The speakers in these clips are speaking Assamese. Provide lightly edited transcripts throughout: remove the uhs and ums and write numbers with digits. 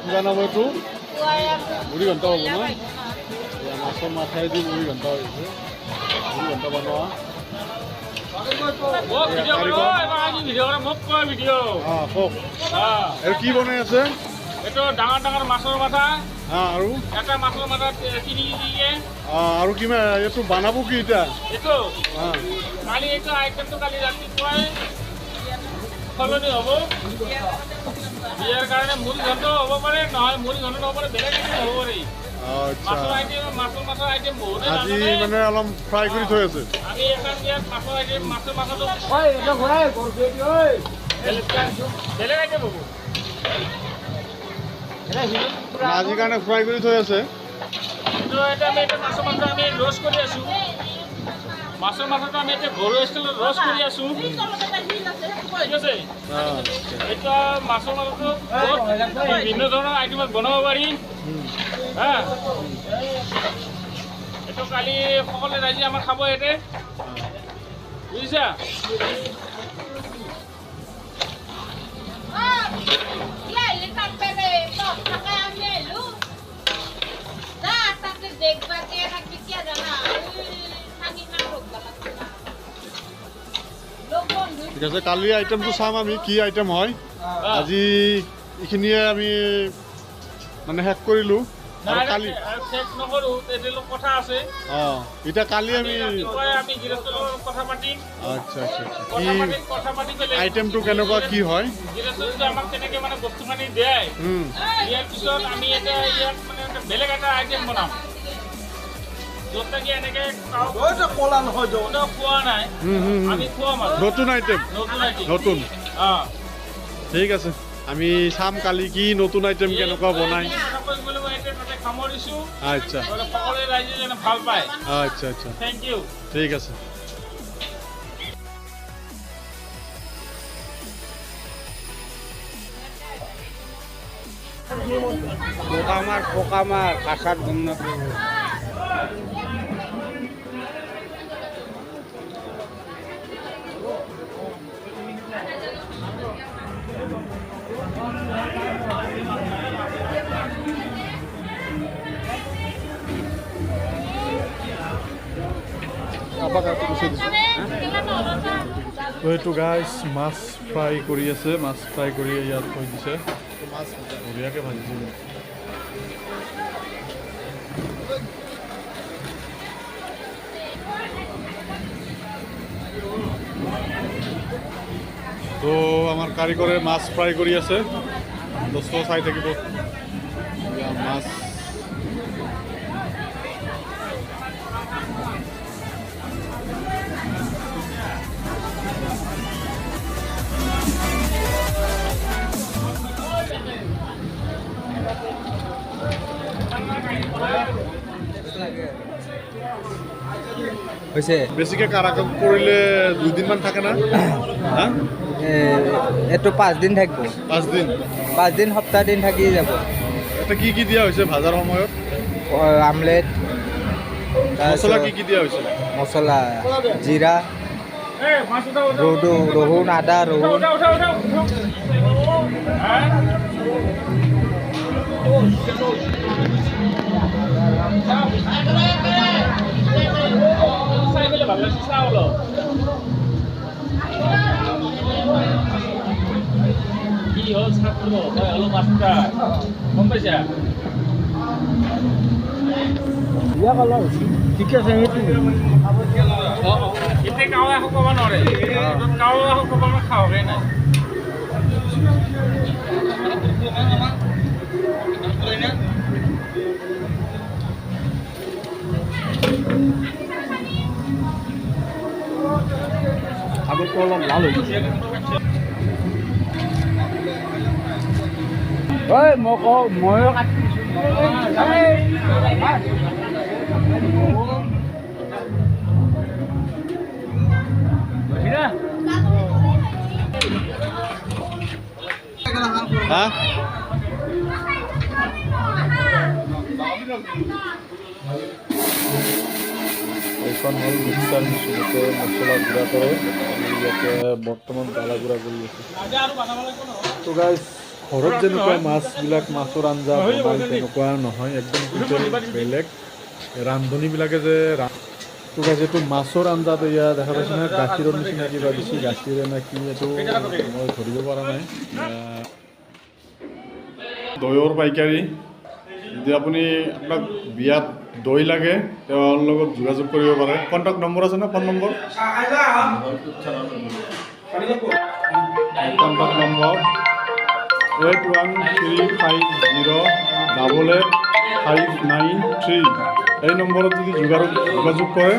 কিবা নাম এইটো মুড়ি ঘণ্টা হ'ব ন মাছৰ মাথাই দি মুড়ি ঘণ্টা হৈছে মুড়ি ঘণ্টা বনোৱা কি বনাই আছে এইটো ডাঙৰ ডাঙৰ মাছৰ মাথা আৰু এটা মাছৰ মাথা 3 কেজি আৰু কিমান এইটো বনাব কি এতিয়া এইটো কালি এইটো আইটেমটো কালি ৰাতিপুৱাই সলনি হ'ব ইয়াৰ কাৰণে মুড়ি ঘণ্টা হ'ব পাৰে নহয় মুড়ি ঘণ্টা হ'ব পাৰে বেলেগ আইটেম হ'ব পাৰে মাছৰ আইটেম মাছৰ আইটেম বহুত আজি মানে অলপ ফ্ৰাই কৰি থৈ আছে আমি এখন ইয়াত মাছৰ আইটেম মাছটো বেলেগ আইটেম হ'ব আজিৰ কাৰণে ফ্ৰাই কৰি থৈ আছে কিন্তু এটা আমি এটা মাছৰ মাথা আমি ৰ'ষ্ট কৰি আছোঁ মাছৰ মাথাটো আমি এতিয়া ঘৰুৱা ষ্টাইলত ৰ'ষ্ট কৰি আছোঁ ঠিক আছে এতিয়া মাছৰ মাথাটো বিভিন্ন ধৰণৰ আইটেমত বনাব পাৰি হা এইটো কালি সকলোৱে ৰাইজে আমাৰ খাব ইয়াতে বুজিছা ঠিক আছে কালি আইটেমটো চাম আমি কি আইটেম হয় আজি এইখিনিয়ে আমি মানে শেষ কৰিলোঁ আৰু কালি শেষ নকৰোঁ কথা আছে এতিয়া কালি আমি কথা পাতিম আচ্ছা আচ্ছা কথা পাতি পেলাই আইটেমটো কেনেকুৱা কি হয় আমাক তেনেকৈ মানে বস্তুখিনি দিয়ে ইয়াৰ পিছত আমি এতিয়া ইয়াত মানে বেলেগ এটা আইটেম বনাম য'ত নেকি এনেকৈ খোৱা নাই আমি খুৱাম আৰু নতুন আইটেম নতুন ঠিক আছে আমি চাম কালি কি নতুন আইটেম কেনেকুৱা বনাই সামৰিছোঁ আচ্ছা সকলোৱে ৰাইজে যেনে ভাল পায় আচ্ছা আচ্ছা থেংক ইউ ঠিক আছে পোকা মার কাঁচার গম তো এইটো গাইজ মাছ ফ্ৰাই কৰি আছে মাছ ফ্ৰাই কৰি ইয়াত থৈ দিছে বঢ়িয়াকৈ ভাজিছিল তো আমাৰ কাৰিকৰে মাছ ফ্ৰাই কৰি আছে দোস্ত চাই থাকিব মাছ হৈছে বেছিকৈ কাৰাকাম কৰিলে 2 দিনমান থাকে না হা এইটো 5 দিন থাকিব 5 দিন 5 দিন সপ্তাহ দিন থাকি যাব এটা কি দিয়া হৈছে ভাজাৰ সময়ত আমলেট মছলা কি দিয়া হৈছে মছলা জিৰা ৰহুন আদা ৰহুন কি হ'ল ছাত্ৰ মই অলপ মাছটা গম পাইছা ঠিক আছে সেইটো এতিয়া কাও একো ক'ব নোৱাৰে কাও একো ক'ব খাওঁহে নাই আগতকৈ অলপ লাল হৈ গৈছে ঐ মই কওঁ ময়ো হা এইখন হ'ল মিক্সাৰ মেচিনতে মছলা গুড়া কৰে ইয়াতে বৰ্তমান জ্বালা গুড়া কৰি আছে তো গাইজ ঘৰত যেনেকুৱা মাছবিলাক মাছৰ আঞ্জা বনাই তেনেকুৱা নহয় একদম বেলেগ ৰান্ধনীবিলাকে যে তো গাইজ এইটো মাছৰ আঞ্জাত এয়া দেখা পাইছে নহয় গাখীৰৰ নিচিনা কিবা দিছে গাখীৰে নে কি এইটো মই ধৰিব পৰা নাই দৈৰ পাইকাৰী যদি আপুনি আপোনাক বিয়াত দৈ লাগে তেওঁৰ লগত যোগাযোগ কৰিব পাৰে কণ্টেক্ট নম্বৰ আছে না ফোন নম্বৰ কণ্টেক্ট নম্বৰ 8135088593 এই নম্বৰত যদি যোগাযোগ কৰে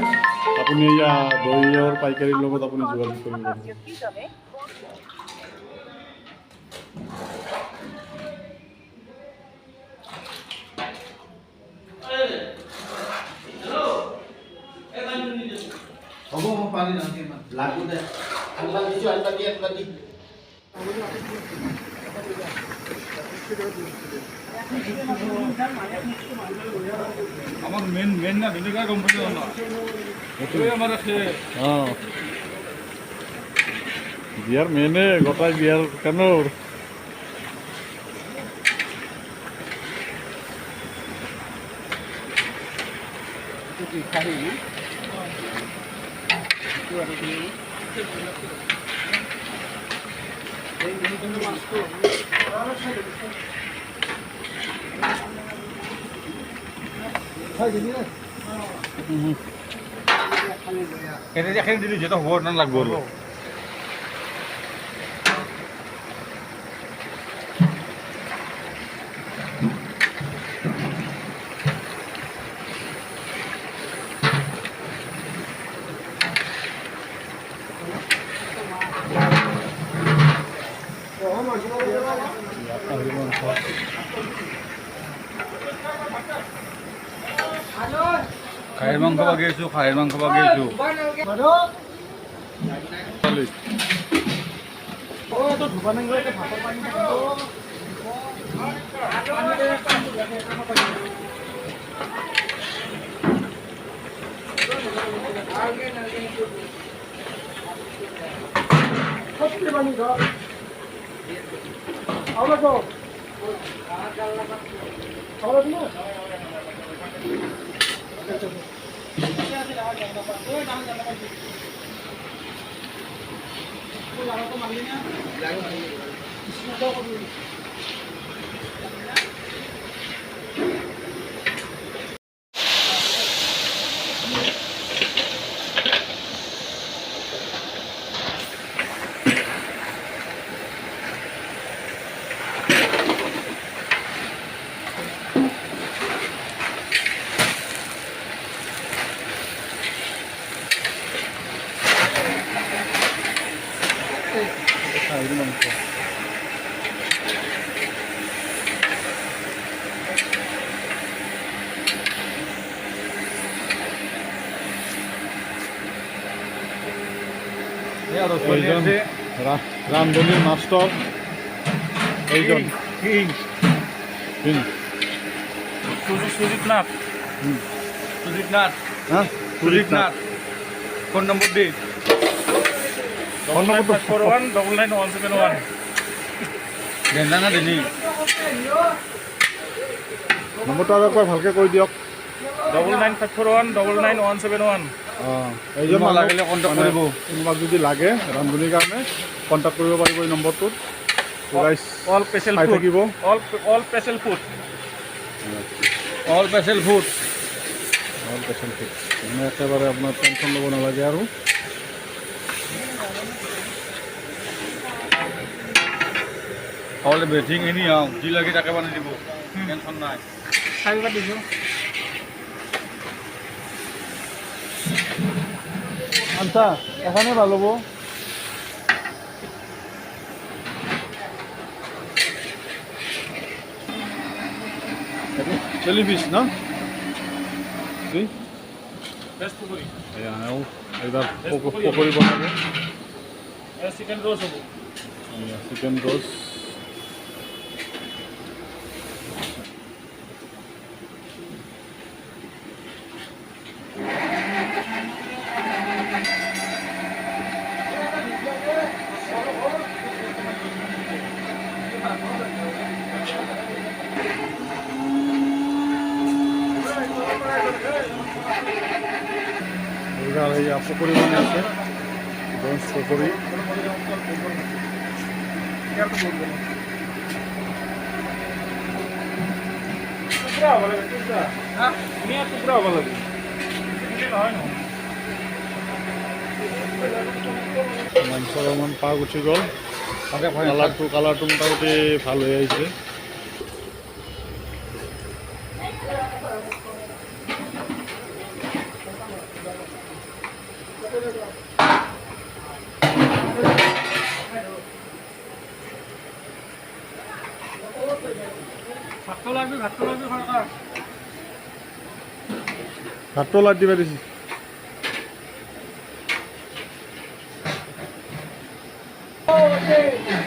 আপুনি এয়া দৈৰ পাইকাৰীৰ লগত আপুনি যোগাযোগ কৰিব পাৰে হ'ব মই পানী নাকি লাগু দে আলবাতি আমার মেন না ভিডিও কোম্পানি না এটাই আমার বিয়ার মেনে গোটাই বিয়ার কেন এখানে দিলি যেটা হওয়ার না লাগবে খাহীৰ মাংস বাগিছোঁ ৰান্ধনীৰ মাষ্টৰ এইজন সুজিত নাথ ফোন নম্বৰ দি 9941999171 দেনা না দেনি নম্বৰটো আৰু একবাৰ ভালকৈ কৈ দিয়ক 9941999171 এইজন লাগিলে কণ্টেক্ট কৰিব কোনোবাক যদি লাগে ৰান্ধনীৰ কাৰণে কণ্টেক্ট কৰিব পাৰিব এই নম্বৰটোত অল স্পেচিয়েল থাকিব অল স্পেচিয়েল ফুড মানে একেবাৰে আপোনাৰ টেনশ্যন ল'ব নালাগে আৰু খাবলৈ বেটিং এনি যি লাগে তাকে বানাই দিব টেনশ্যন নাই খাই দিছোঁ আচ্ছা এখানে ভালো হবো চিলি ফিশ না এইবাৰ পকৰি বনাব চিকেন ৰোজ হ'ব চিকেন ৰোজ পকৰি বনাই আছে ব্ৰঞ্জ পকৰি টুকুৰা হ'ব লাগে টুকুৰা ধুনীয়া টুকুৰা হ'ব লাগে নহয় নহয় মাংসৰ অলপমান পাক উঠি গ'ল কালাৰটো মোটামুটি ভাল হৈ আহিছে ভাতটো লাগবি খৰকা ভাতটো লাগ দিবা দিছি Okay.